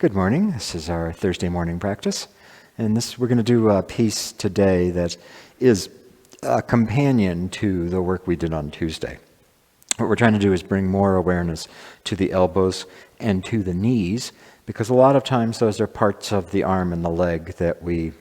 Good morning. This is our Thursday morning practice. And we're going to do a piece today that is a companion to the work we did on Tuesday. What we're trying to do is bring more awareness to the elbows and to the knees, because a lot of times those are parts of the arm and the leg that we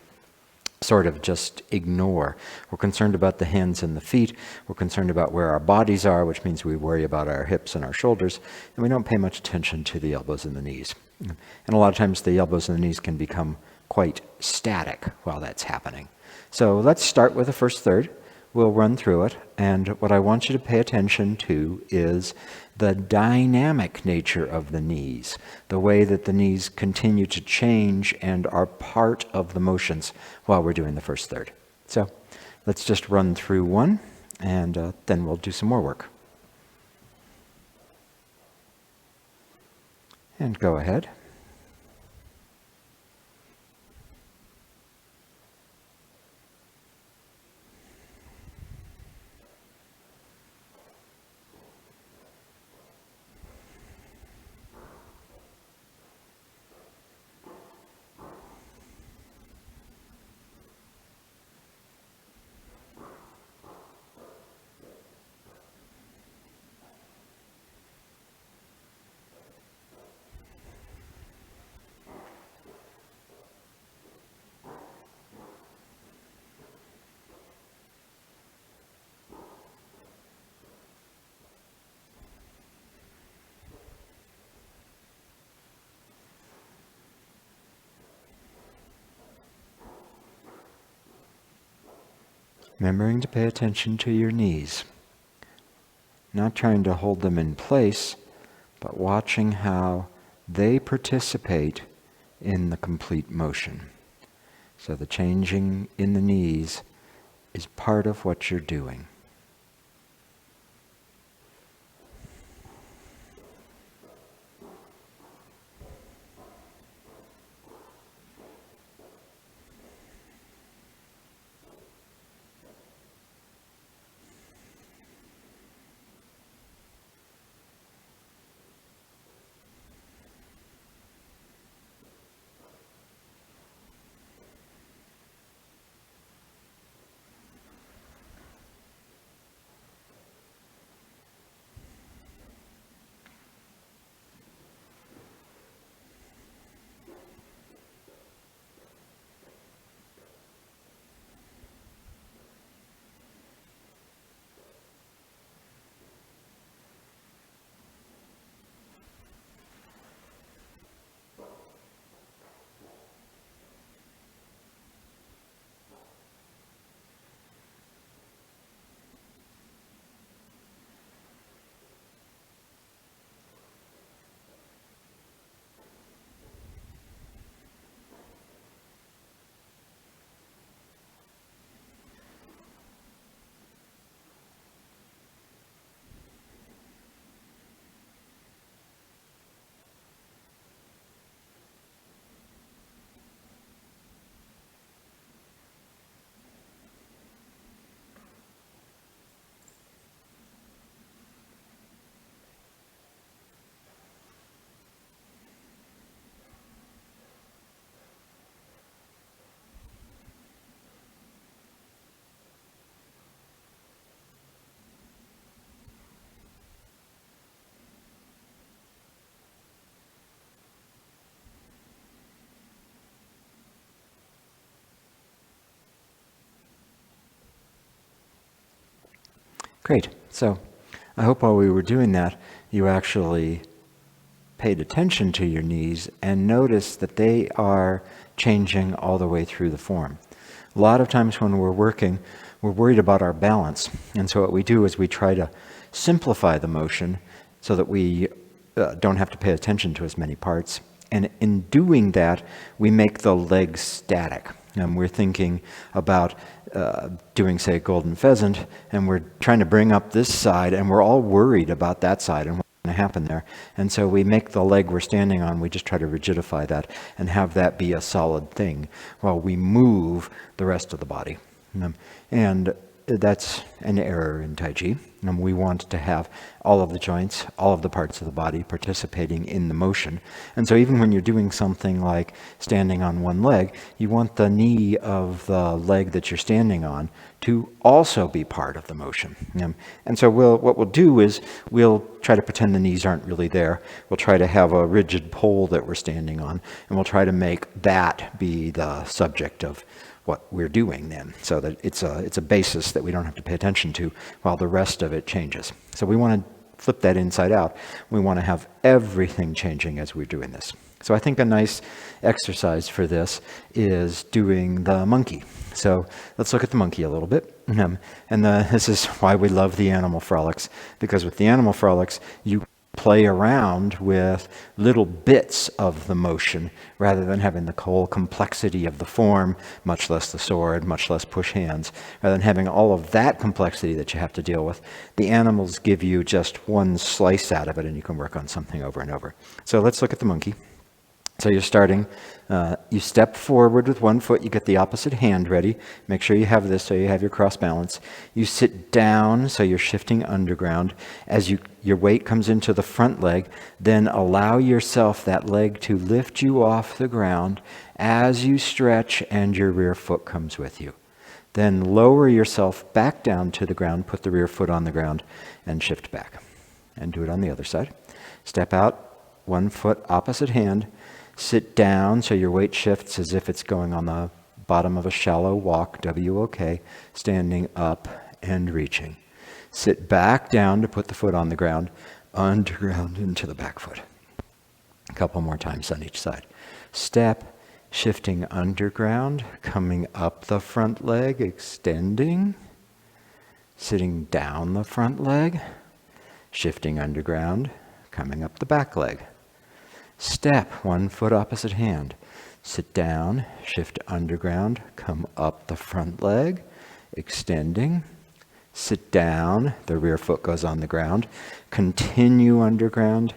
sort of just ignore. We're concerned about the hands and the feet. We're concerned about where our bodies are, which means we worry about our hips and our shoulders, and we don't pay much attention to the elbows and the knees. And a lot of times the elbows and the knees can become quite static while that's happening. So let's start with the first third. We'll run through it, and what I want you to pay attention to is the dynamic nature of the knees, the way that the knees continue to change and are part of the motions while we're doing the first third. So let's just run through one, and then we'll do some more work. And go ahead. Remembering to pay attention to your knees. Not trying to hold them in place, but watching how they participate in the complete motion. So the changing in the knees is part of what you're doing. Great. So I hope while we were doing that, you actually paid attention to your knees and noticed that they are changing all the way through the form. A lot of times when we're working, we're worried about our balance. And so what we do is we try to simplify the motion so that we don't have to pay attention to as many parts. And in doing that, we make the legs static. And we're thinking about doing, say, a golden pheasant, and we're trying to bring up this side, and we're all worried about that side and what's going to happen there. And so we make the leg we're standing on, we just try to rigidify that and have that be a solid thing while we move the rest of the body. And that's an error in Tai Chi. And we want to have all of the joints, all of the parts of the body participating in the motion. And so even when you're doing something like standing on one leg, you want the knee of the leg that you're standing on to also be part of the motion. And so what we'll do is we'll try to pretend the knees aren't really there. We'll try to have a rigid pole that we're standing on, and we'll try to make that be the subject of what we're doing then, so that it's a basis that we don't have to pay attention to while the rest of it changes. So we want to flip that inside out. We want to have everything changing as we're doing this. So I think a nice exercise for this is doing the monkey. So let's look at the monkey a little bit. This is why we love the animal frolics, because with the animal frolics, you play around with little bits of the motion rather than having the whole complexity of the form, much less the sword, much less push hands. Rather than having all of that complexity that you have to deal with, the animals give you just one slice out of it and you can work on something over and over. So let's look at the monkey. So you're starting, you step forward with one foot, you get the opposite hand ready. Make sure you have this so you have your cross balance. You sit down, so you're shifting underground. As your weight comes into the front leg, then allow yourself, that leg, to lift you off the ground as you stretch and your rear foot comes with you. Then lower yourself back down to the ground, put the rear foot on the ground, and shift back. And do it on the other side. Step out, one foot, opposite hand. Sit down so your weight shifts as if it's going on the bottom of a shallow walk, WOK, standing up and reaching. Sit back down to put the foot on the ground, underground into the back foot. A couple more times on each side. Step, shifting underground, coming up the front leg, extending, sitting down the front leg, shifting underground, coming up the back leg. Step, one foot opposite hand. Sit down, shift underground, come up the front leg, extending. Sit down, the rear foot goes on the ground. Continue underground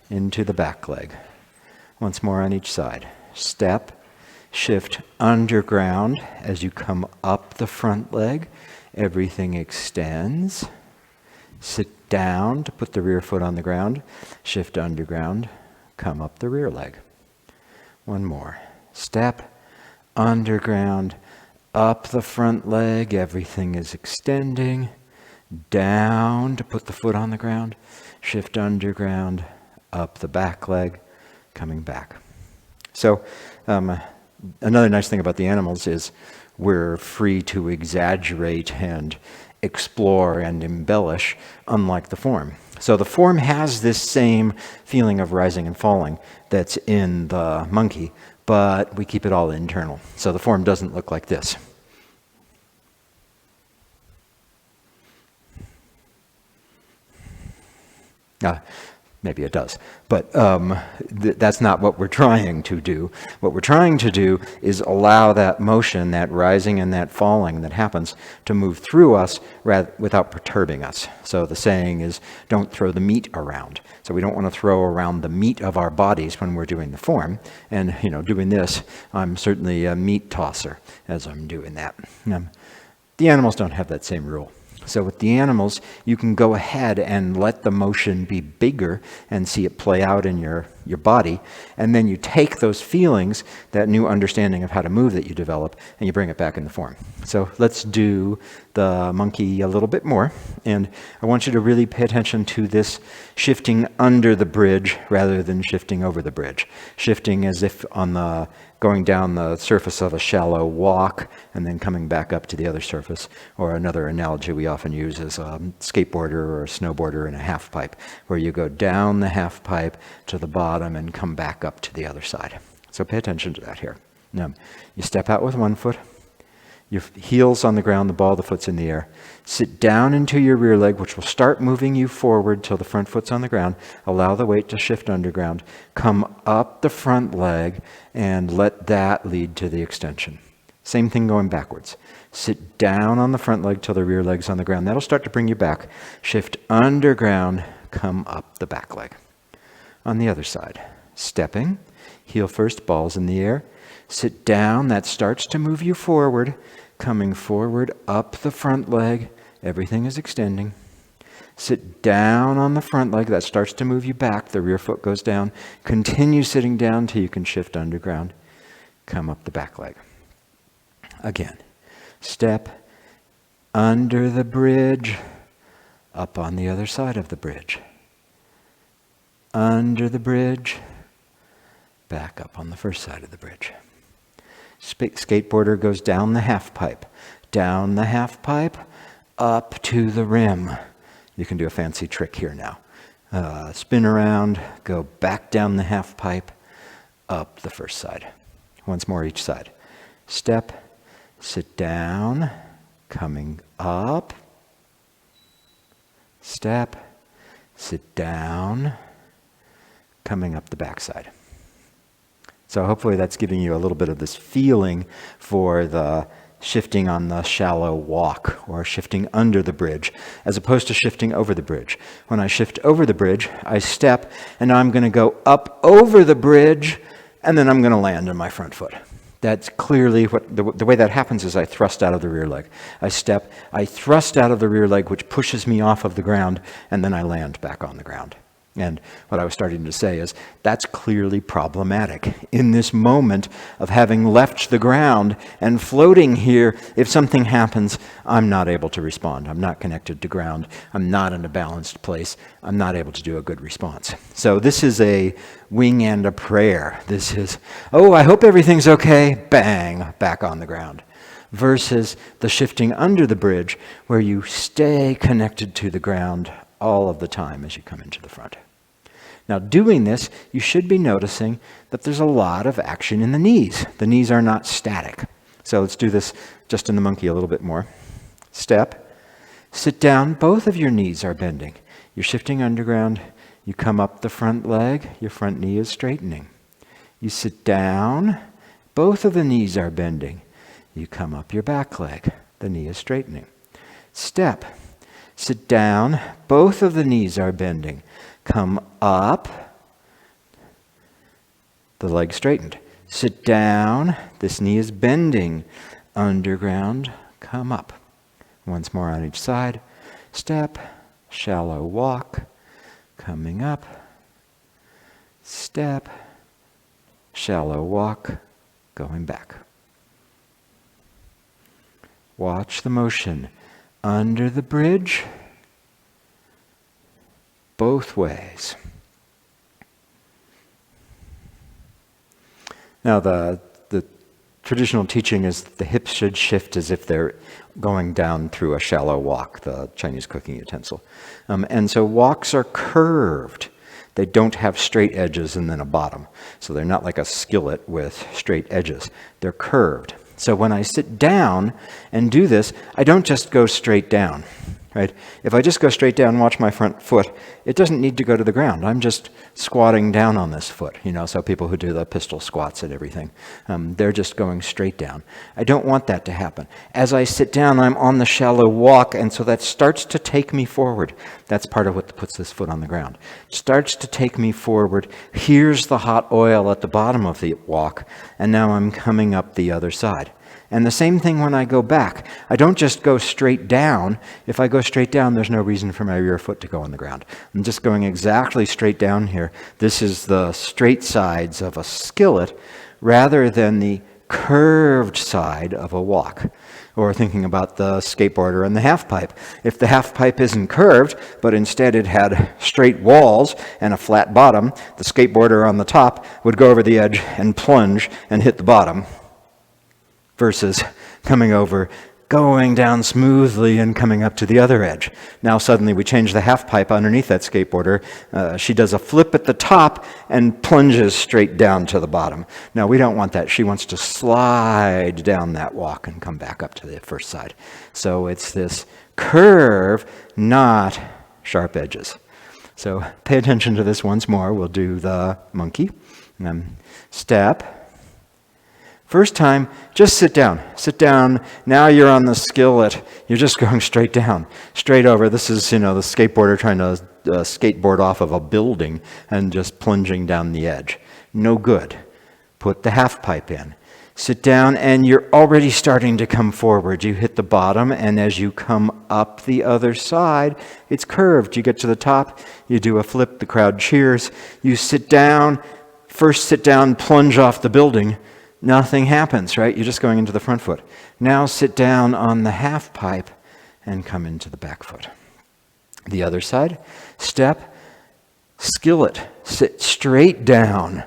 into the back leg. Once more on each side. Step, shift underground as you come up the front leg. Everything extends. Sit down to put the rear foot on the ground. Shift underground. Come up the rear leg. One more. Step, underground, up the front leg, everything is extending, down to put the foot on the ground, shift underground, up the back leg, coming back. So another nice thing about the animals is we're free to exaggerate and explore and embellish, unlike the form. So the form has this same feeling of rising and falling that's in the monkey, but we keep it all internal. So the form doesn't look like this. Maybe it does, but that's not what we're trying to do. What we're trying to do is allow that motion, that rising and that falling that happens, to move through us without perturbing us. So the saying is, don't throw the meat around. So we don't want to throw around the meat of our bodies when we're doing the form. And, doing this, I'm certainly a meat tosser as I'm doing that. The animals don't have that same rule. So with the animals, you can go ahead and let the motion be bigger and see it play out in your body. And then you take those feelings, that new understanding of how to move that you develop, and you bring it back in the form. So let's do the monkey a little bit more. And I want you to really pay attention to this shifting under the bridge rather than shifting over the bridge. Shifting as if going down the surface of a shallow walk and then coming back up to the other surface. Or another analogy we often use is a skateboarder or a snowboarder in a half pipe, where you go down the half pipe to the bottom and come back up to the other side. So pay attention to that here. Now, you step out with one foot, your heels on the ground, the ball of the foot's in the air. Sit down into your rear leg, which will start moving you forward till the front foot's on the ground. Allow the weight to shift underground. Come up the front leg and let that lead to the extension. Same thing going backwards. Sit down on the front leg till the rear leg's on the ground. That'll start to bring you back. Shift underground, come up the back leg. On the other side, stepping, Heel first, balls in the air. Sit down, that starts to move you forward. Coming forward, up the front leg. Everything is extending. Sit down on the front leg, that starts to move you back. The rear foot goes down. Continue sitting down till you can shift underground. Come up the back leg. Again, step under the bridge, up on the other side of the bridge. Under the bridge, back up on the first side of the bridge. Skateboarder goes down the half pipe. Down the half pipe, up to the rim. You can do a fancy trick here now. Spin around, go back down the half pipe, up the first side. Once more each side. Step, sit down, coming up. Step, sit down, coming up the backside. So hopefully that's giving you a little bit of this feeling for the shifting on the shallow walk or shifting under the bridge as opposed to shifting over the bridge. When I shift over the bridge, I step and now I'm going to go up over the bridge and then I'm going to land on my front foot. That's clearly what the way that happens is I thrust out of the rear leg. I step, I thrust out of the rear leg, which pushes me off of the ground, and then I land back on the ground. And what I was starting to say is that's clearly problematic. In this moment of having left the ground and floating here, if something happens, I'm not able to respond. I'm not connected to ground. I'm not in a balanced place. I'm not able to do a good response. So this is a wing and a prayer. This is, oh, I hope everything's okay, bang, back on the ground. Versus the shifting under the bridge where you stay connected to the ground all of the time as you come into the front. Now, doing this, you should be noticing that there's a lot of action in the knees. The knees are not static. So let's do this just in the monkey a little bit more. Step, sit down, both of your knees are bending. You're shifting underground, you come up the front leg, your front knee is straightening. You sit down, both of the knees are bending. You come up your back leg, the knee is straightening. Step, sit down, both of the knees are bending. Come up, the leg straightened. Sit down, this knee is bending. Underground, come up. Once more on each side. Step, shallow walk, coming up. Step, shallow walk, going back. Watch the motion under the bridge, both ways. Now the traditional teaching is the hips should shift as if they're going down through a shallow wok, the Chinese cooking utensil. And so woks are curved. They don't have straight edges and then a bottom. So they're not like a skillet with straight edges. They're curved. So when I sit down and do this, I don't just go straight down. Right? If I just go straight down and watch my front foot, it doesn't need to go to the ground. I'm just squatting down on this foot, so people who do the pistol squats and everything, they're just going straight down. I don't want that to happen. As I sit down, I'm on the shallow walk, and so that starts to take me forward. That's part of what puts this foot on the ground. It starts to take me forward. Here's the hot oil at the bottom of the walk, and now I'm coming up the other side. And the same thing when I go back. I don't just go straight down. If I go straight down, there's no reason for my rear foot to go on the ground. I'm just going exactly straight down here. This is the straight sides of a skillet rather than the curved side of a wok. Or thinking about the skateboarder and the half pipe. If the half pipe isn't curved, but instead it had straight walls and a flat bottom, the skateboarder on the top would go over the edge and plunge and hit the bottom. Versus coming over, going down smoothly and coming up to the other edge. Now suddenly we change the half pipe underneath that skateboarder. She does a flip at the top and plunges straight down to the bottom. Now we don't want that. She wants to slide down that walk and come back up to the first side. So it's this curve, not sharp edges. So pay attention to this once more. We'll do the monkey. Step. First time, just sit down. Sit down. Now you're on the skillet. You're just going straight down, straight over. This is, the skateboarder trying to skateboard off of a building and just plunging down the edge. No good. Put the half pipe in. Sit down, and you're already starting to come forward. You hit the bottom, and as you come up the other side, it's curved. You get to the top, you do a flip, the crowd cheers. You sit down, first sit down, plunge off the building. Nothing happens, right? You're just going into the front foot. Now sit down on the half pipe and come into the back foot. The other side, step, skillet, sit straight down,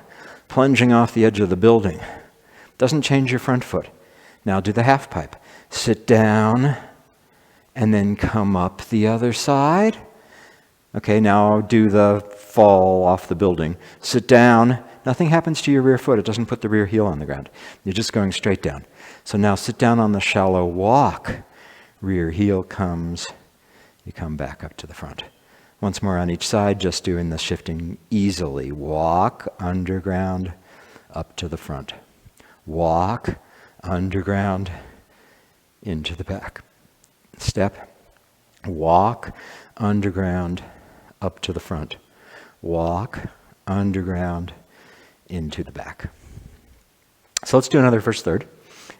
plunging off the edge of the building. Doesn't change your front foot. Now do the half pipe. Sit down and then come up the other side. Okay, now do the fall off the building. Sit down. Nothing happens to your rear foot. It doesn't put the rear heel on the ground. You're just going straight down. So now sit down on the shallow walk. Rear heel comes. You come back up to the front. Once more on each side, just doing the shifting easily. Walk, underground, up to the front. Walk, underground, into the back. Step, walk, underground, up to the front. Walk, underground, into the back. So let's do another first third.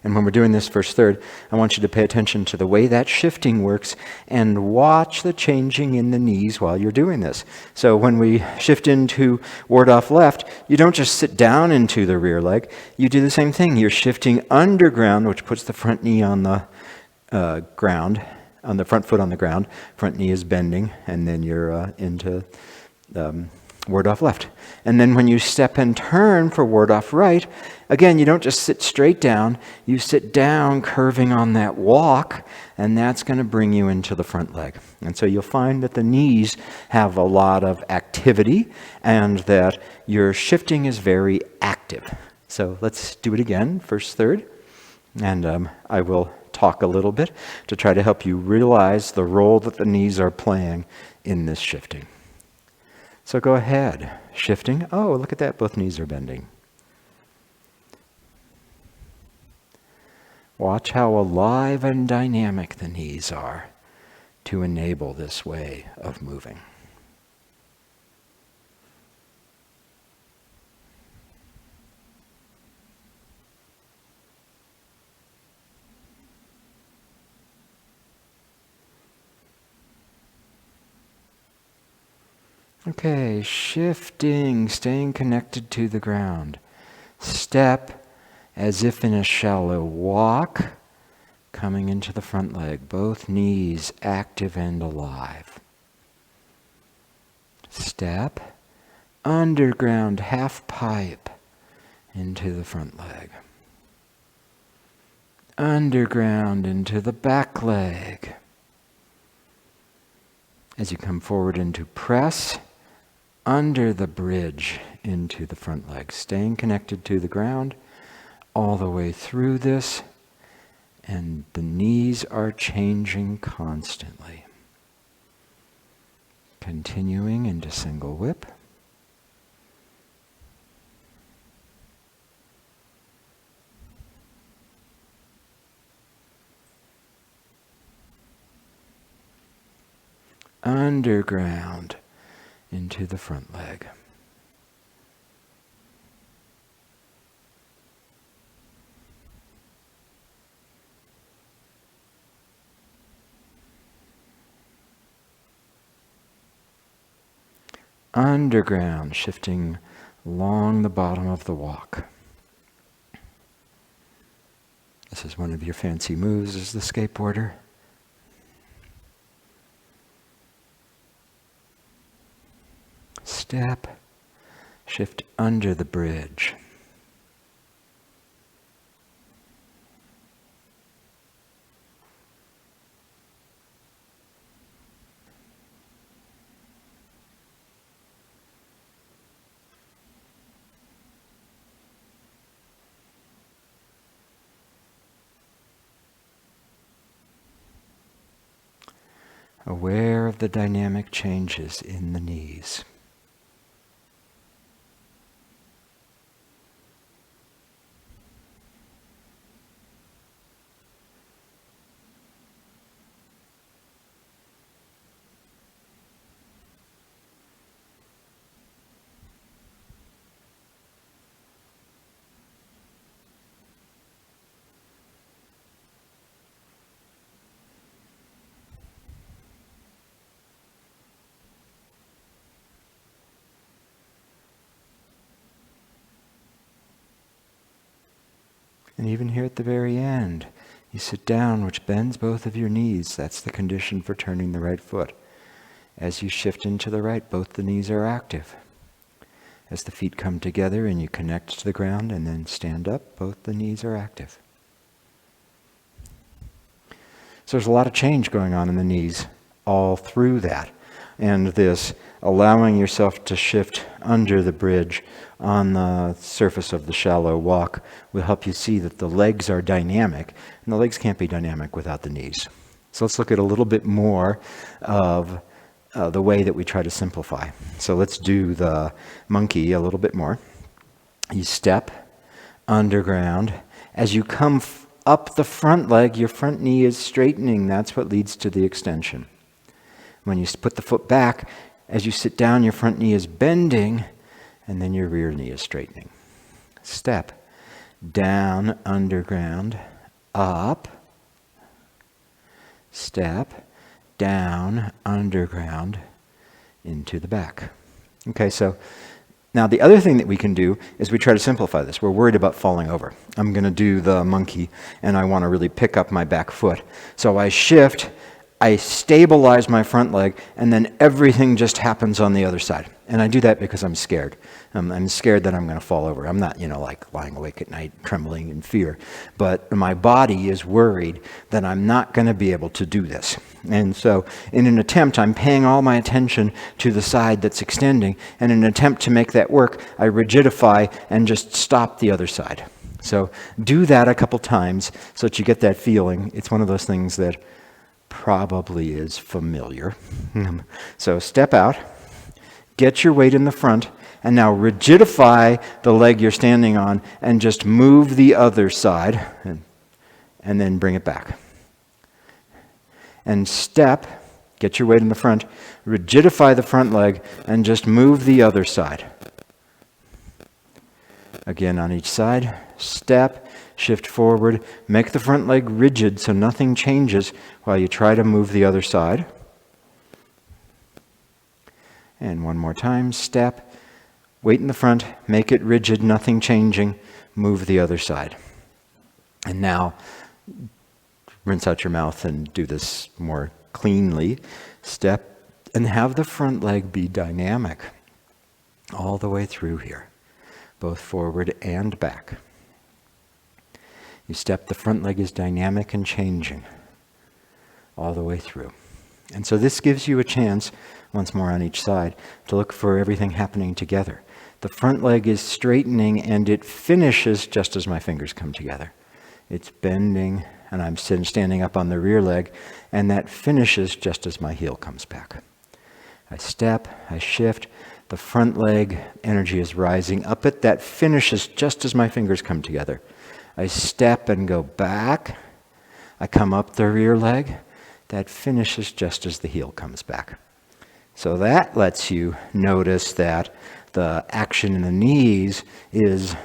And when we're doing this first third, I want you to pay attention to the way that shifting works and watch the changing in the knees while you're doing this. So when we shift into ward off left, you don't just sit down into the rear leg. You do the same thing. You're shifting underground, which puts the front knee on the ground, on the front foot on the ground. Front knee is bending, and then you're into ward off left. And then when you step and turn for ward off right, again, you don't just sit straight down, you sit down curving on that walk, and that's going to bring you into the front leg. And so you'll find that the knees have a lot of activity and that your shifting is very active. So let's do it again, first third. And I will talk a little bit to try to help you realize the role that the knees are playing in this shifting. So go ahead, shifting. Oh, look at that, both knees are bending. Watch how alive and dynamic the knees are to enable this way of moving. Okay, shifting, staying connected to the ground. Step as if in a shallow walk, coming into the front leg, both knees active and alive. Step, underground half pipe into the front leg. Underground into the back leg. As you come forward into press, under the bridge into the front leg, staying connected to the ground all the way through this, and the knees are changing constantly. Continuing into single whip. Underground into the front leg. Underground, shifting along the bottom of the walk. This is one of your fancy moves as the skateboarder. Step, shift under the bridge. Aware of the dynamic changes in the knees. And even here at the very end, you sit down, which bends both of your knees. That's the condition for turning the right foot. As you shift into the right, both the knees are active. As the feet come together and you connect to the ground and then stand up, both the knees are active. So there's a lot of change going on in the knees all through that. And this allowing yourself to shift under the bridge on the surface of the shallow walk will help you see that the legs are dynamic, and the legs can't be dynamic without the knees. So let's look at a little bit more of the way that we try to simplify. So let's do the monkey a little bit more. You step underground. As you come up the front leg, your front knee is straightening. That's what leads to the extension. When you put the foot back, as you sit down, your front knee is bending, and then your rear knee is straightening. Step down underground, up. Step down underground into the back. Okay, so now the other thing that we can do is we try to simplify this. We're worried about falling over. I'm going to do the monkey, and I want to really pick up my back foot. So I shift, I stabilize my front leg, and then everything just happens on the other side. And I do that because I'm scared. I'm scared that I'm going to fall over. I'm not, like lying awake at night, trembling in fear. But my body is worried that I'm not going to be able to do this. And so in an attempt, I'm paying all my attention to the side that's extending. And in an attempt to make that work, I rigidify and just stop the other side. So do that a couple times so that you get that feeling. It's one of those things that probably is familiar. So step out, get your weight in the front, and now rigidify the leg you're standing on and just move the other side and then bring it back. And step, get your weight in the front, rigidify the front leg and just move the other side. Again on each side, step, shift forward, make the front leg rigid so nothing changes while you try to move the other side. And one more time, step, weight in the front, make it rigid, nothing changing, move the other side. And now, rinse out your mouth and do this more cleanly. Step and have the front leg be dynamic all the way through here, both forward and back. You step, the front leg is dynamic and changing all the way through. And so this gives you a chance, once more on each side, to look for everything happening together. The front leg is straightening and it finishes just as my fingers come together. It's bending and I'm standing up on the rear leg, and that finishes just as my heel comes back. I step, I shift, the front leg energy is rising up it, that finishes just as my fingers come together. I step and go back, I come up the rear leg, that finishes just as the heel comes back. So that lets you notice that the action in the knees is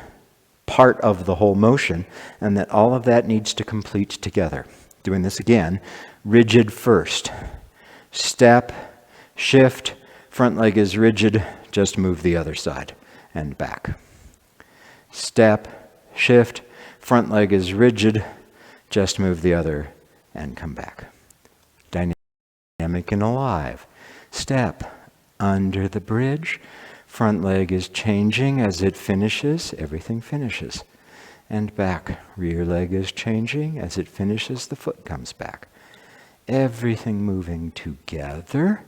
part of the whole motion, and that all of that needs to complete together. Doing this again, rigid first. Step, shift, front leg is rigid, just move the other side and back. Step, shift, front leg is rigid, just move the other and come back. Dynamic and alive. Step, under the bridge, front leg is changing as it finishes, everything finishes. And back, rear leg is changing as it finishes, the foot comes back. Everything moving together,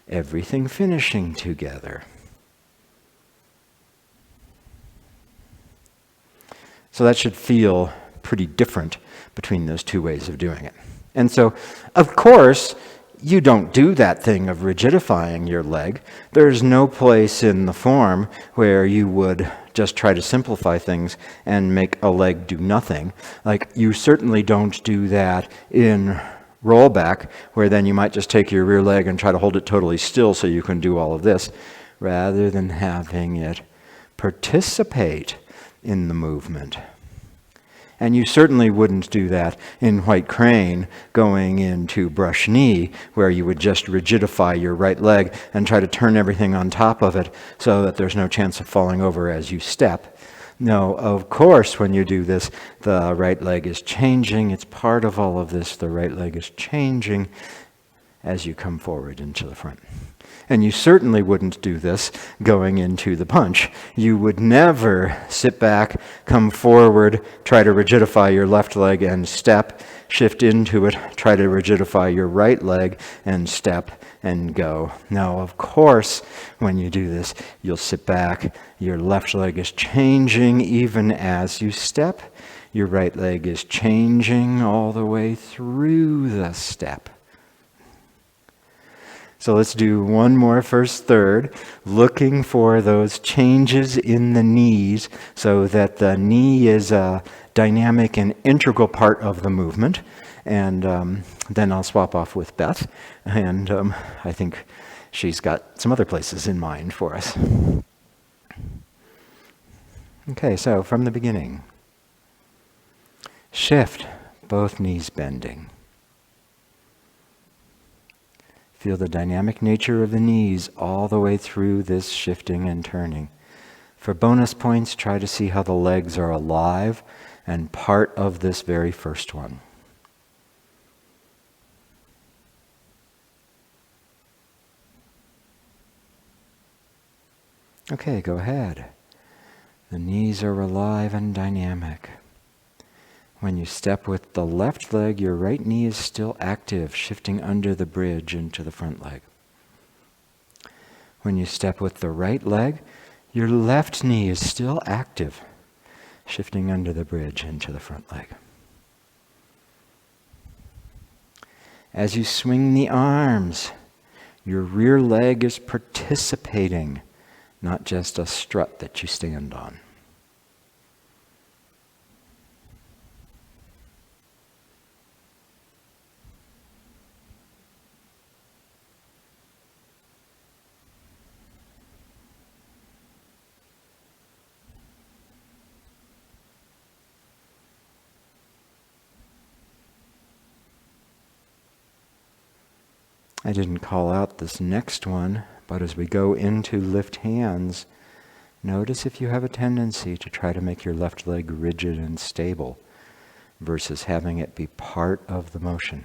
everything finishing together. So that should feel pretty different between those two ways of doing it. And so, of course, you don't do that thing of rigidifying your leg. There's no place in the form where you would just try to simplify things and make a leg do nothing. Like, you certainly don't do that in rollback, where then you might just take your rear leg and try to hold it totally still so you can do all of this, rather than having it participate in the movement. And you certainly wouldn't do that in white crane going into brush knee, where you would just rigidify your right leg and try to turn everything on top of it so that there's no chance of falling over as you step. No, of course, when you do this, the right leg is changing. It's part of all of this. The right leg is changing as you come forward into the front. And you certainly wouldn't do this going into the punch. You would never sit back, come forward, try to rigidify your left leg and step, shift into it, try to rigidify your right leg and step and go. No, of course, when you do this, you'll sit back, your left leg is changing even as you step, your right leg is changing all the way through the step. So let's do one more first third, looking for those changes in the knees so that the knee is a dynamic and integral part of the movement. And then I'll swap off with Beth, and I think she's got some other places in mind for us. Okay, so from the beginning. Shift, both knees bending. Feel the dynamic nature of the knees all the way through this shifting and turning. For bonus points, try to see how the legs are alive and part of this very first one. Okay, go ahead. The knees are alive and dynamic. When you step with the left leg, your right knee is still active, shifting under the bridge into the front leg. When you step with the right leg, your left knee is still active, shifting under the bridge into the front leg. As you swing the arms, your rear leg is participating, not just a strut that you stand on. I didn't call out this next one, but as we go into lift hands, notice if you have a tendency to try to make your left leg rigid and stable versus having it be part of the motion.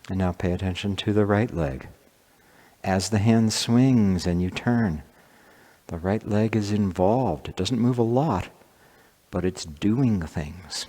And now pay attention to the right leg. As the hand swings and you turn, the right leg is involved. It doesn't move a lot, but it's doing things.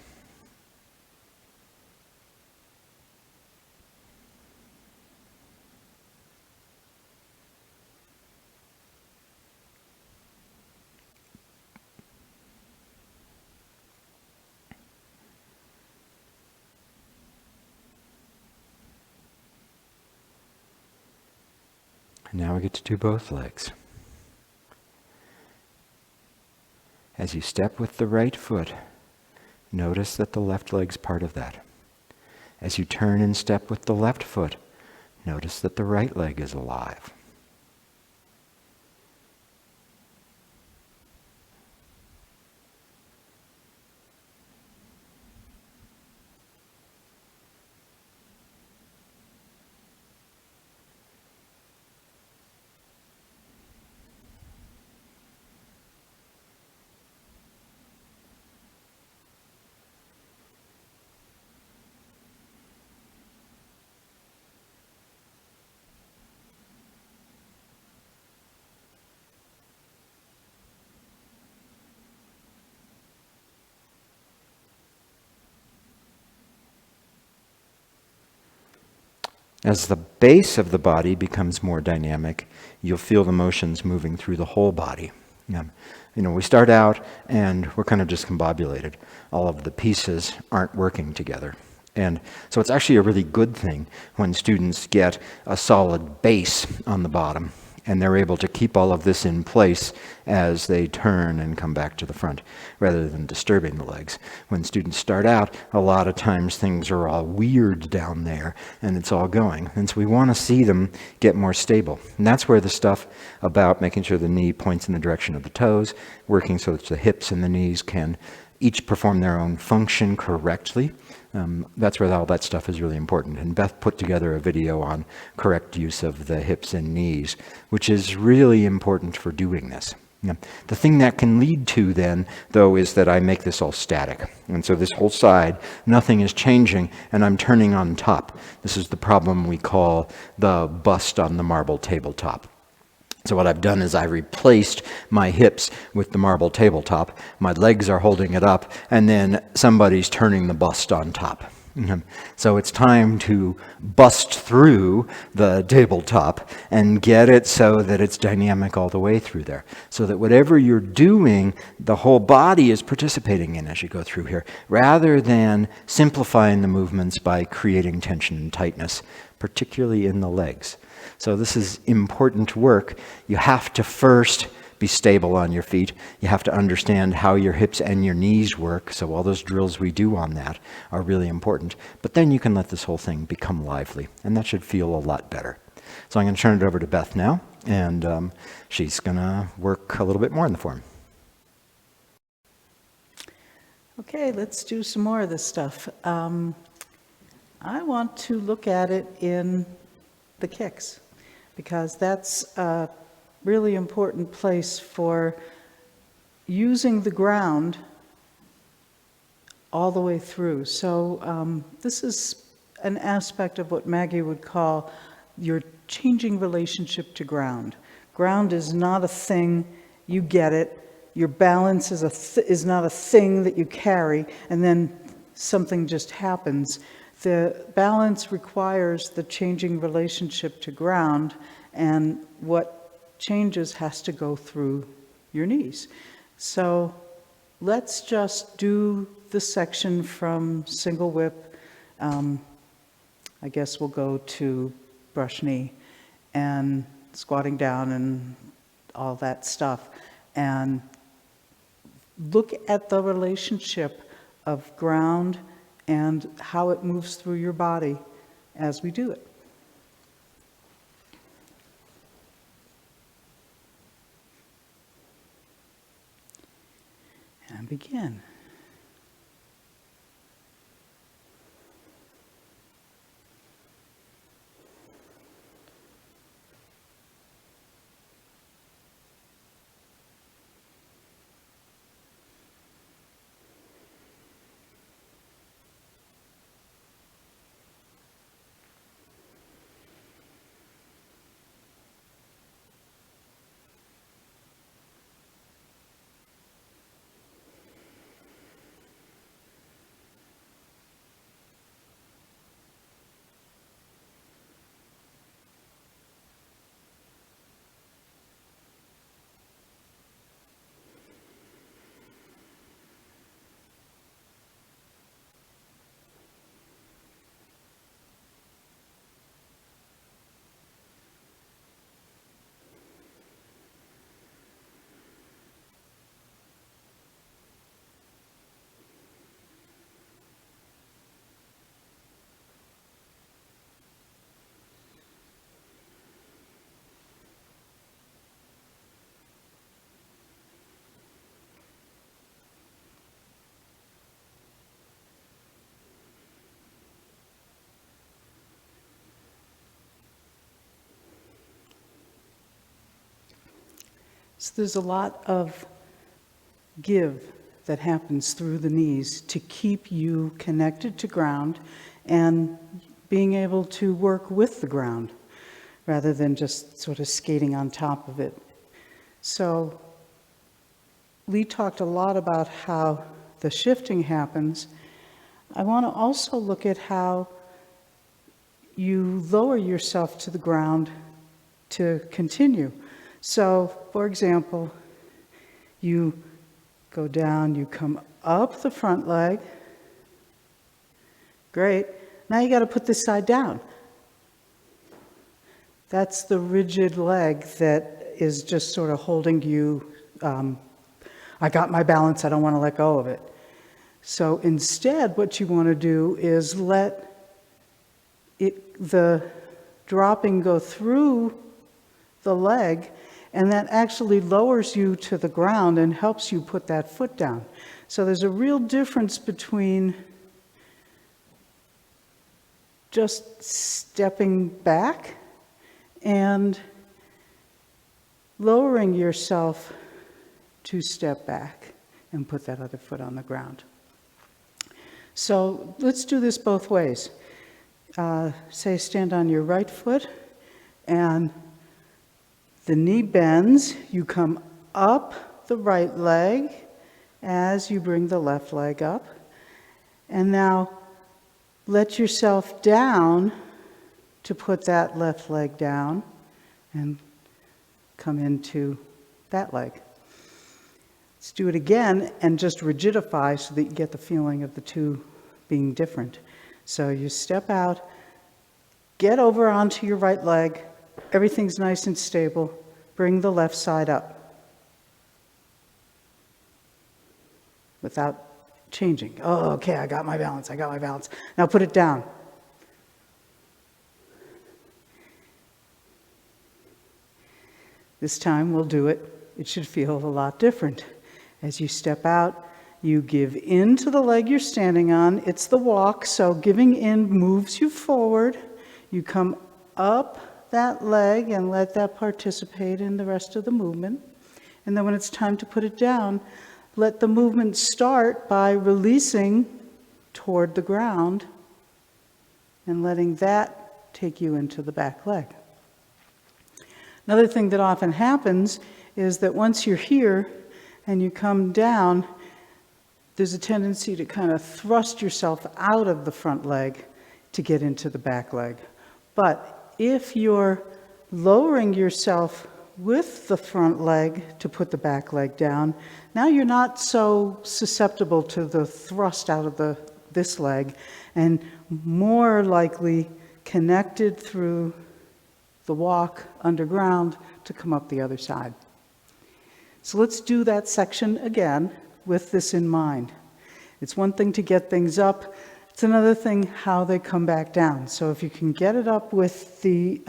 And now we get to do both legs. As you step with the right foot, notice that the left leg's part of that. As you turn and step with the left foot, notice that the right leg is alive. As the base of the body becomes more dynamic, you'll feel the motions moving through the whole body. We start out and we're kind of discombobulated. All of the pieces aren't working together. And so it's actually a really good thing when students get a solid base on the bottom and they're able to keep all of this in place as they turn and come back to the front, rather than disturbing the legs. When students start out, a lot of times things are all weird down there, and it's all going. And so we want to see them get more stable. And that's where the stuff about making sure the knee points in the direction of the toes, working so that the hips and the knees can each perform their own function correctly, That's where all that stuff is really important. And Beth put together a video on correct use of the hips and knees, which is really important for doing this. The thing that can lead to then, though, is that I make this all static. And so this whole side, nothing is changing, and I'm turning on top. This is the problem we call the bust on the marble tabletop. So what I've done is I replaced my hips with the marble tabletop. My legs are holding it up, and then somebody's turning the bust on top. So it's time to bust through the tabletop and get it so that it's dynamic all the way through there. So that whatever you're doing, the whole body is participating in as you go through here, rather than simplifying the movements by creating tension and tightness, particularly in the legs. So this is important work. You have to first be stable on your feet. You have to understand how your hips and your knees work. So all those drills we do on that are really important. But then you can let this whole thing become lively, and that should feel a lot better. So I'm going to turn it over to Beth now, and she's going to work a little bit more in the form. Okay, let's do some more of this stuff. I want to look at it in the kicks, because that's really important place for using the ground all the way through. So this is an aspect of what Maggie would call your changing relationship to ground. Ground is not a thing, you get it. Your balance is not a thing that you carry and then something just happens. The balance requires the changing relationship to ground, and what changes has to go through your knees. So let's just do the section from single whip. I guess we'll go to brush knee and squatting down and all that stuff, and look at the relationship of ground and how it moves through your body as we do it. And begin. So there's a lot of give that happens through the knees to keep you connected to ground and being able to work with the ground rather than just sort of skating on top of it. So Lee talked a lot about how the shifting happens. I want to also look at how you lower yourself to the ground to continue. So, for example, you go down, you come up the front leg. Great. Now you got to put this side down. That's the rigid leg that is just sort of holding you. I got my balance, I don't want to let go of it. So instead, what you want to do is let the dropping go through the leg, and that actually lowers you to the ground and helps you put that foot down. So there's a real difference between just stepping back and lowering yourself to step back and put that other foot on the ground. So let's do this both ways. Say stand on your right foot and the knee bends. You come up the right leg as you bring the left leg up. And now let yourself down to put that left leg down and come into that leg. Let's do it again and just rigidify so that you get the feeling of the two being different. So you step out, get over onto your right leg, everything's nice and stable, bring the left side up without changing. Oh, okay, I got my balance. Now put it down. This time we'll do it. It should feel a lot different. As you step out, you give in to the leg you're standing on. It's the walk, so giving in moves you forward. You come up that leg and let that participate in the rest of the movement. And then when it's time to put it down, let the movement start by releasing toward the ground and letting that take you into the back leg. Another thing that often happens is that once you're here and you come down, there's a tendency to kind of thrust yourself out of the front leg to get into the back leg. But if you're lowering yourself with the front leg to put the back leg down, now you're not so susceptible to the thrust out of this leg and more likely connected through the walk underground to come up the other side. So let's do that section again with this in mind. It's one thing to get things up, it's another thing how they come back down. So if you can get it up with the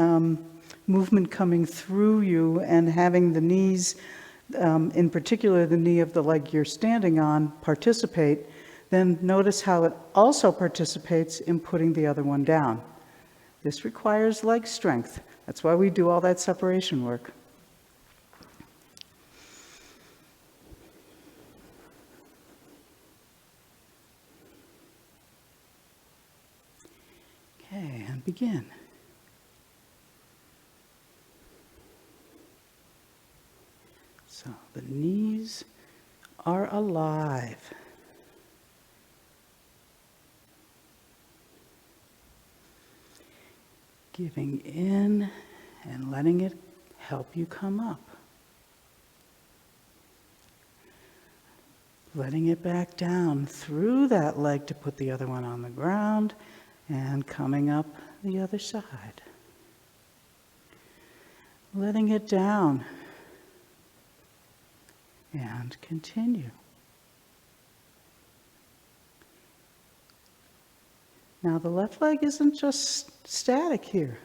movement coming through you and having the knees, in particular the knee of the leg you're standing on, participate, then notice how it also participates in putting the other one down. This requires leg strength. That's why we do all that separation work. Okay, and begin. So the knees are alive. Giving in and letting it help you come up. Letting it back down through that leg to put the other one on the ground and coming up the other side. Letting it down and continue. Now the left leg isn't just static here.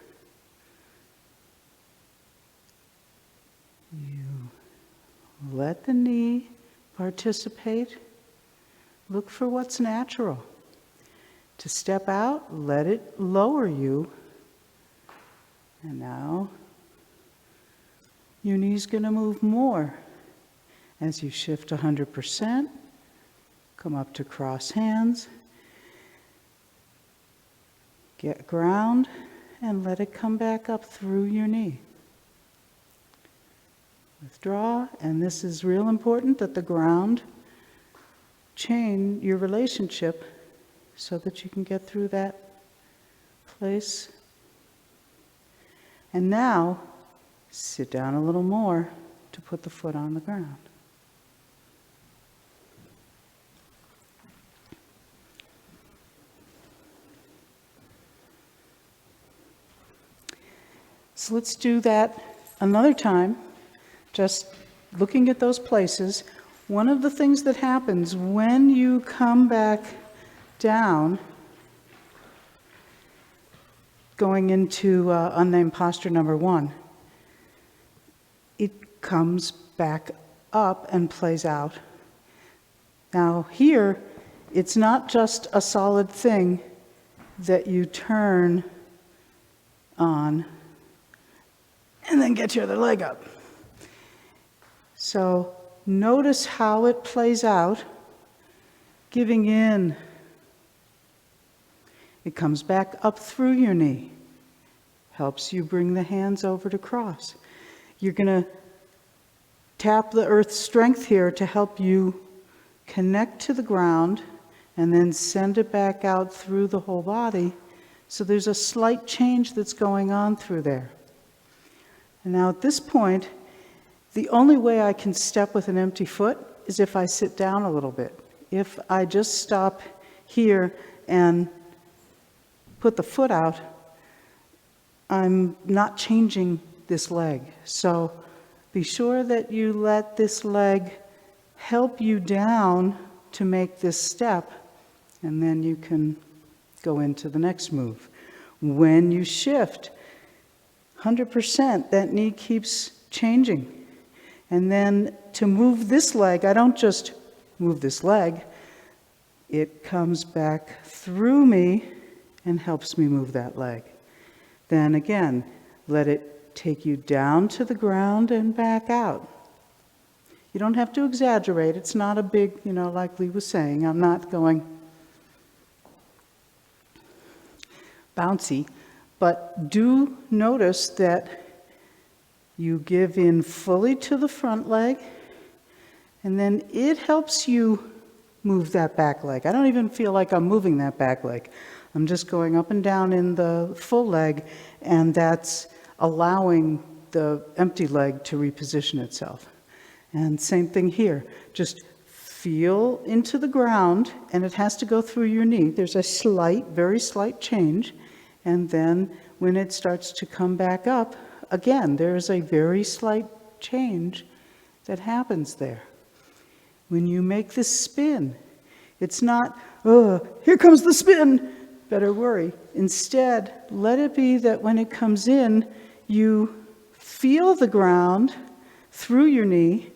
You let the knee participate. Look for what's natural. To step out, let it lower you. And now your knee's going to move more. As you shift 100%, come up to cross hands. Get ground and let it come back up through your knee. Withdraw, and this is real important that the ground chain your relationship so that you can get through that place. And now, sit down a little more to put the foot on the ground. So let's do that another time, just looking at those places. One of the things that happens when you come back down, going into unnamed posture number 1, it comes back up and plays out. Now here, it's not just a solid thing that you turn on and then get your other leg up. So notice how it plays out, giving in. It comes back up through your knee, helps you bring the hands over to cross. You're going to tap the earth's strength here to help you connect to the ground and then send it back out through the whole body. So there's a slight change that's going on through there. And now at this point, the only way I can step with an empty foot is if I sit down a little bit. If I just stop here and put the foot out, I'm not changing this leg. So be sure that you let this leg help you down to make this step, and then you can go into the next move. When you shift, 100%, that knee keeps changing. And then to move this leg, I don't just move this leg, it comes back through me and helps me move that leg. Then again, let it take you down to the ground and back out. You don't have to exaggerate. It's not a big, like Lee was saying, I'm not going bouncy, but do notice that you give in fully to the front leg, and then it helps you move that back leg. I don't even feel like I'm moving that back leg. I'm just going up and down in the full leg, and that's allowing the empty leg to reposition itself. And same thing here. Just feel into the ground, and it has to go through your knee. There's a slight, very slight change. And then when it starts to come back up, again, there's a very slight change that happens there. When you make this spin, it's not, oh, here comes the spin, better worry. Instead, let it be that when it comes in, you feel the ground through your knee,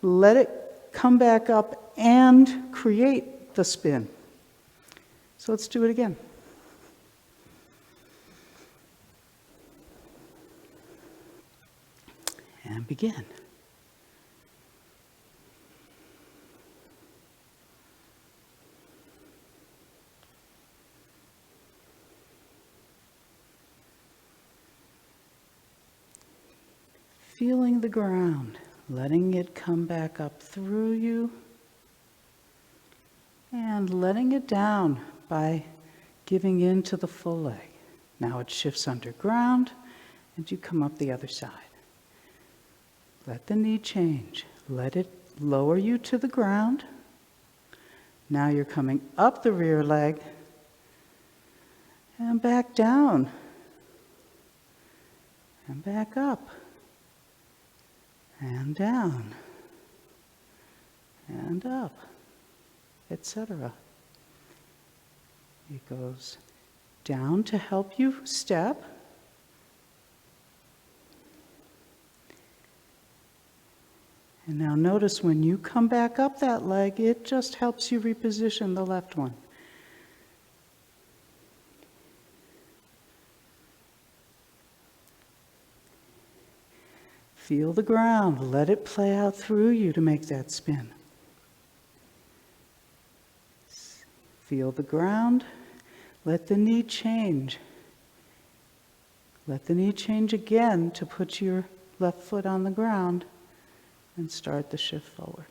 let it come back up and create the spin. So let's do it again. And begin. Feeling the ground, letting it come back up through you, and letting it down by giving in to the full leg. Now it shifts underground, and you come up the other side. Let the knee change. Let it lower you to the ground. Now you're coming up the rear leg and back down and back up and down and up, etc. It goes down to help you step. And now notice when you come back up that leg, it just helps you reposition the left one. Feel the ground. Let it play out through you to make that spin. Feel the ground. Let the knee change. Let the knee change again to put your left foot on the ground and start the shift forward.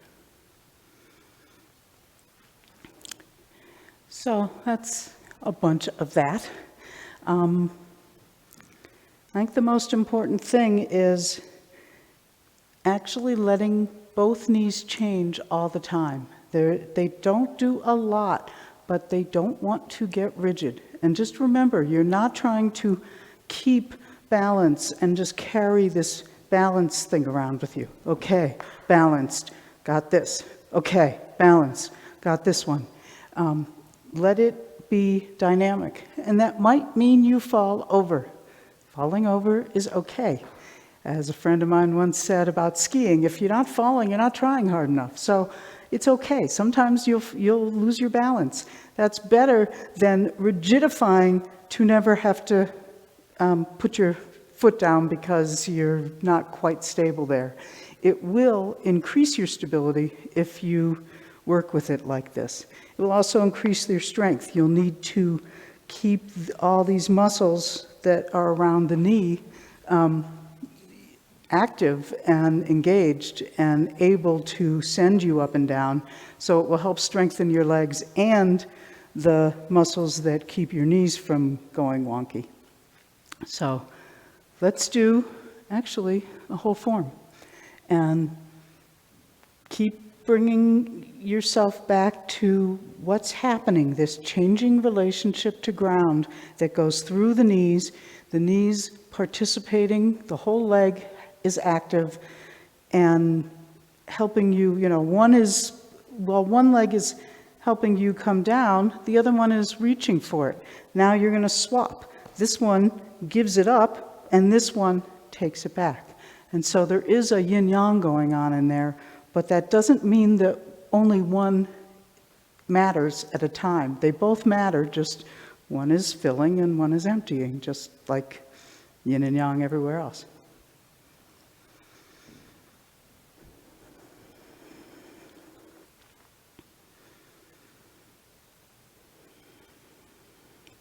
So that's a bunch of that. I think the most important thing is actually letting both knees change all the time. They don't do a lot, but they don't want to get rigid. And just remember, you're not trying to keep balance and just carry this balance thing around with you. Okay, balanced, got this. Okay, balanced, got this one. Let it be dynamic. And that might mean you fall over. Falling over is okay. As a friend of mine once said about skiing, if you're not falling, you're not trying hard enough. So it's okay. Sometimes you'll lose your balance. That's better than rigidifying to never have to put your foot down because you're not quite stable there. It will increase your stability if you work with it like this. It will also increase your strength. You'll need to keep all these muscles that are around the knee active and engaged and able to send you up and down. So it will help strengthen your legs and the muscles that keep your knees from going wonky. So let's do actually a whole form and keep bringing yourself back to what's happening, this changing relationship to ground that goes through the knees participating, the whole leg is active and helping you, one leg is helping you come down, the other one is reaching for it. Now you're going to swap. This one gives it up and this one takes it back. And so there is a yin-yang going on in there, but that doesn't mean that only one matters at a time. They both matter, just one is filling and one is emptying, just like yin and yang everywhere else.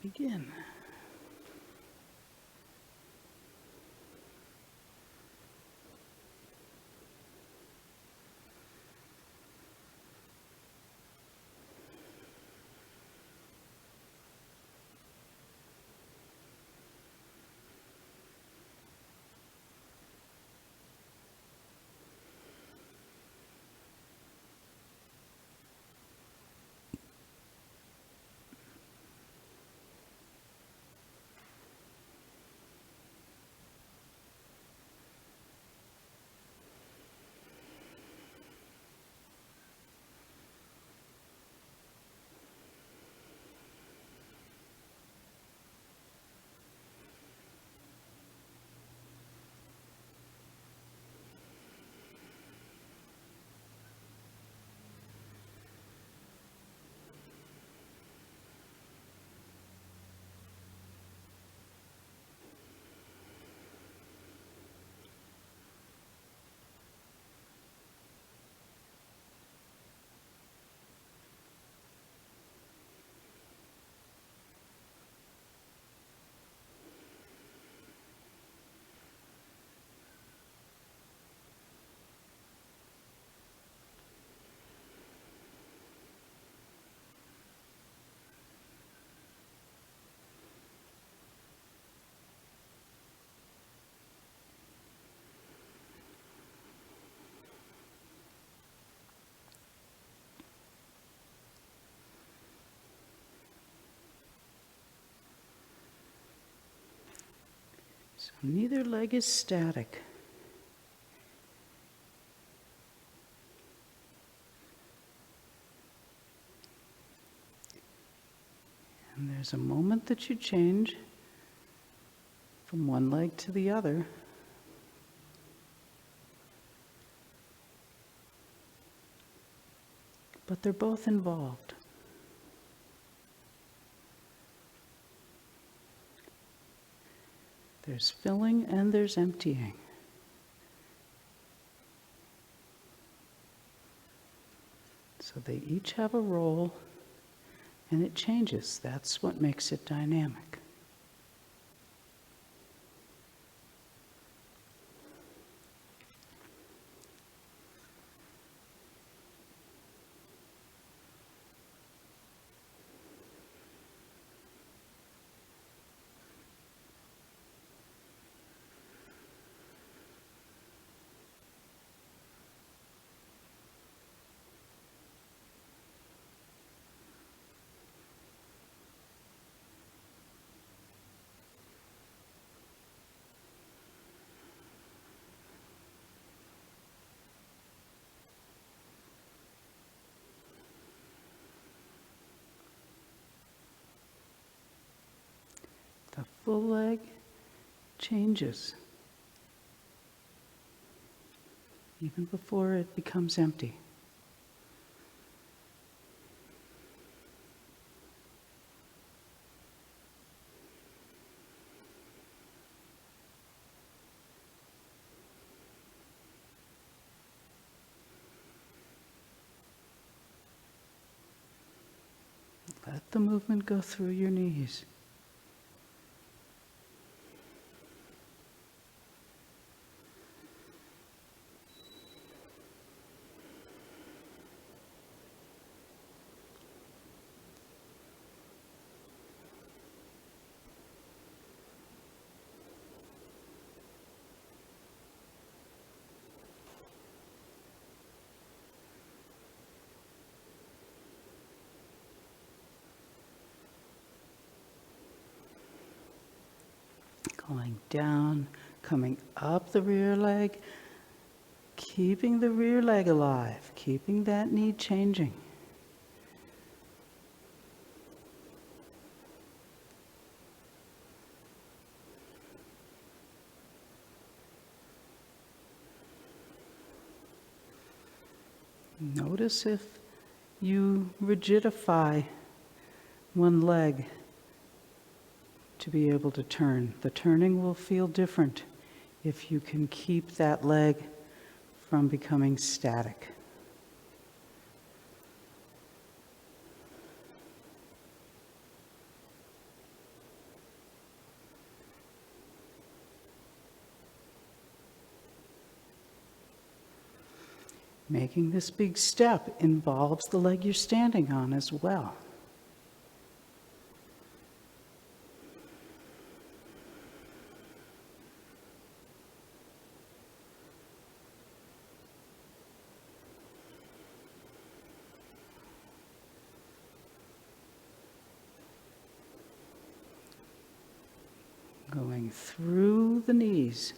Begin. So neither leg is static. And there's a moment that you change from one leg to the other. But they're both involved. There's filling and there's emptying. So they each have a role and it changes. That's what makes it dynamic. The full leg changes. even before it becomes empty. Let the movement go through your knees. Going down, coming up the rear leg, keeping the rear leg alive, keeping that knee changing. Notice if you rigidify one leg to be able to turn. The turning will feel different if you can keep that leg from becoming static. Making this big step involves the leg you're standing on as well. Going through the knees.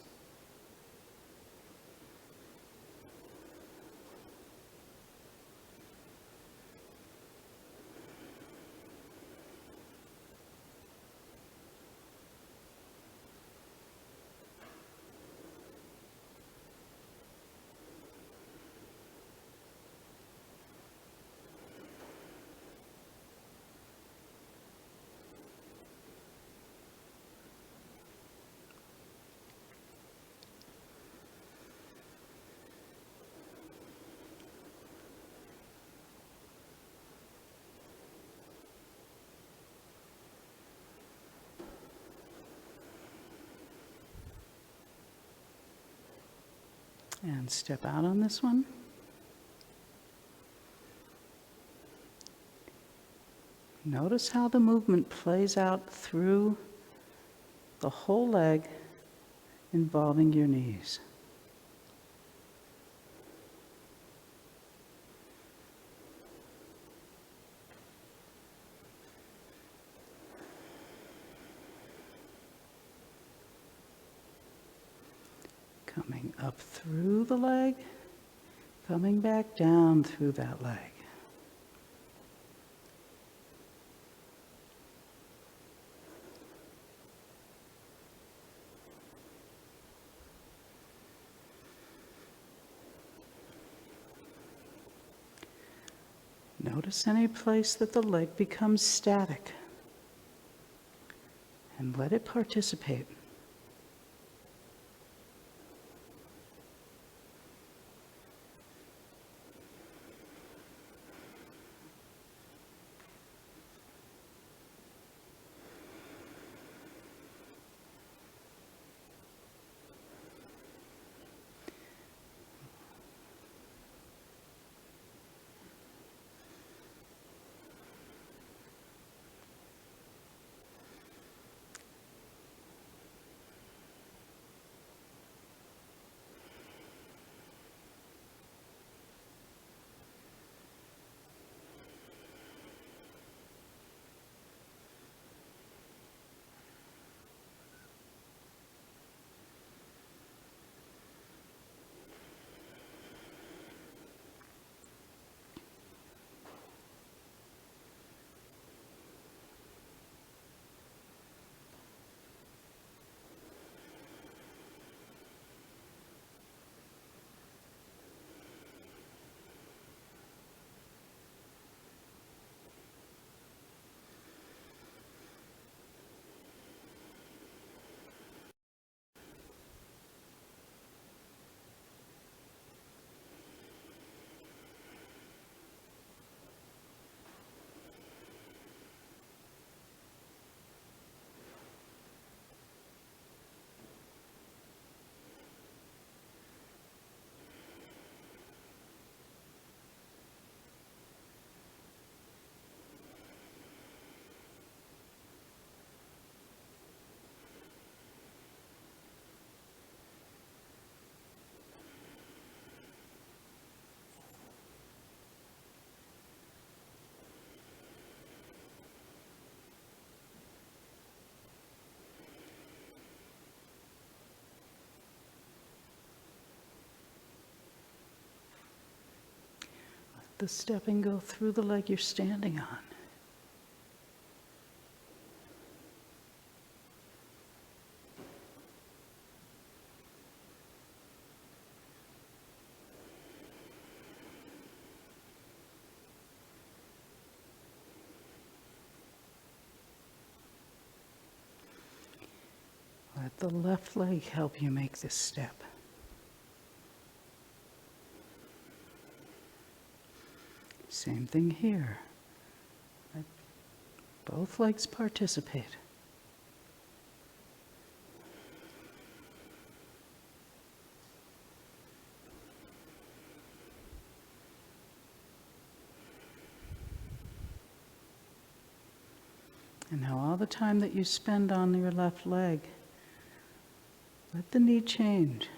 And step out on this one. Notice how the movement plays out through the whole leg, involving your knees. Coming up through the leg, coming back down through that leg. Notice any place that the leg becomes static and let it participate. the stepping go through the leg you're standing on. Let the left leg help you make this step. Same thing here. Let both legs participate. And now all the time that you spend on your left leg, let the knee change.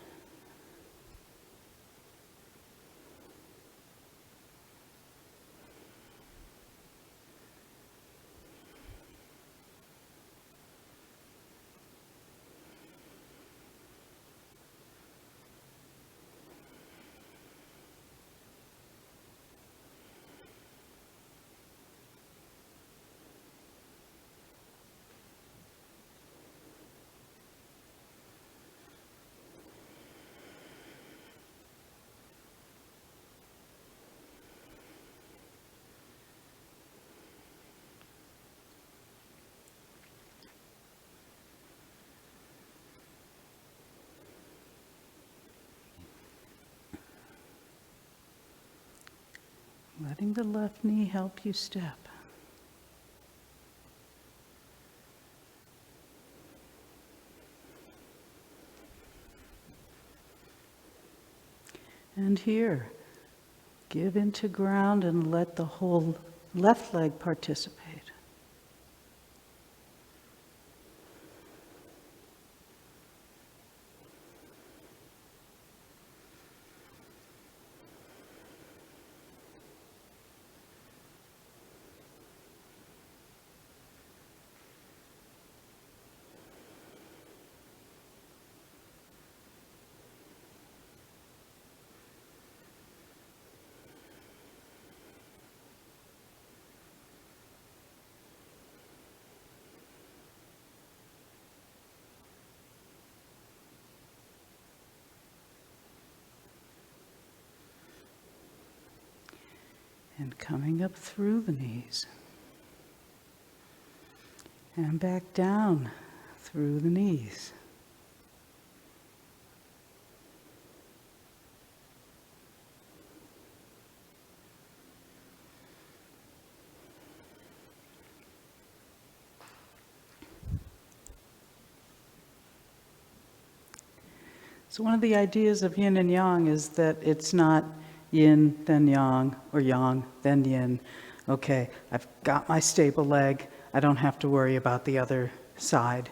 Letting the left knee help you step. And here, give into ground and let the whole left leg participate. And coming up through the knees. And back down through the knees. So one of the ideas of yin and yang is that it's not yin, then yang, or yang, then yin. Okay, I've got my stable leg, I don't have to worry about the other side.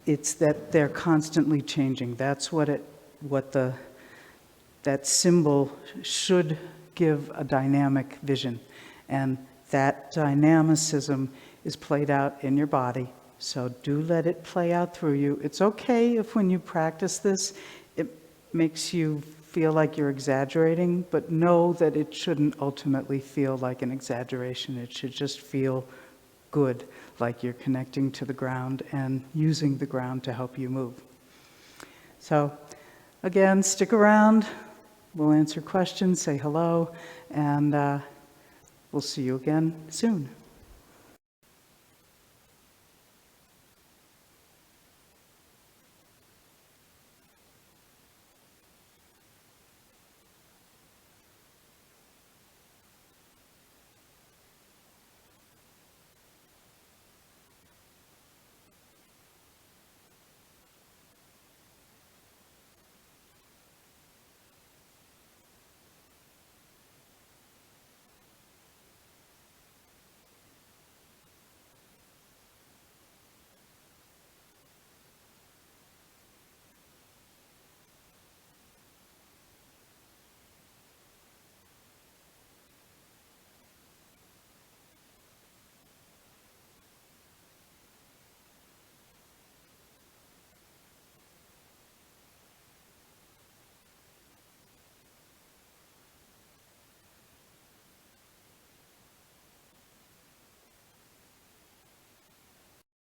It's that they're constantly changing. That's that symbol should give a dynamic vision. And that dynamicism is played out in your body. So do let it play out through you. It's okay if when you practice this, it makes you feel like you're exaggerating, but know that it shouldn't ultimately feel like an exaggeration. It should just feel good, like you're connecting to the ground and using the ground to help you move. So again, stick around. We'll answer questions, say hello, and we'll see you again soon.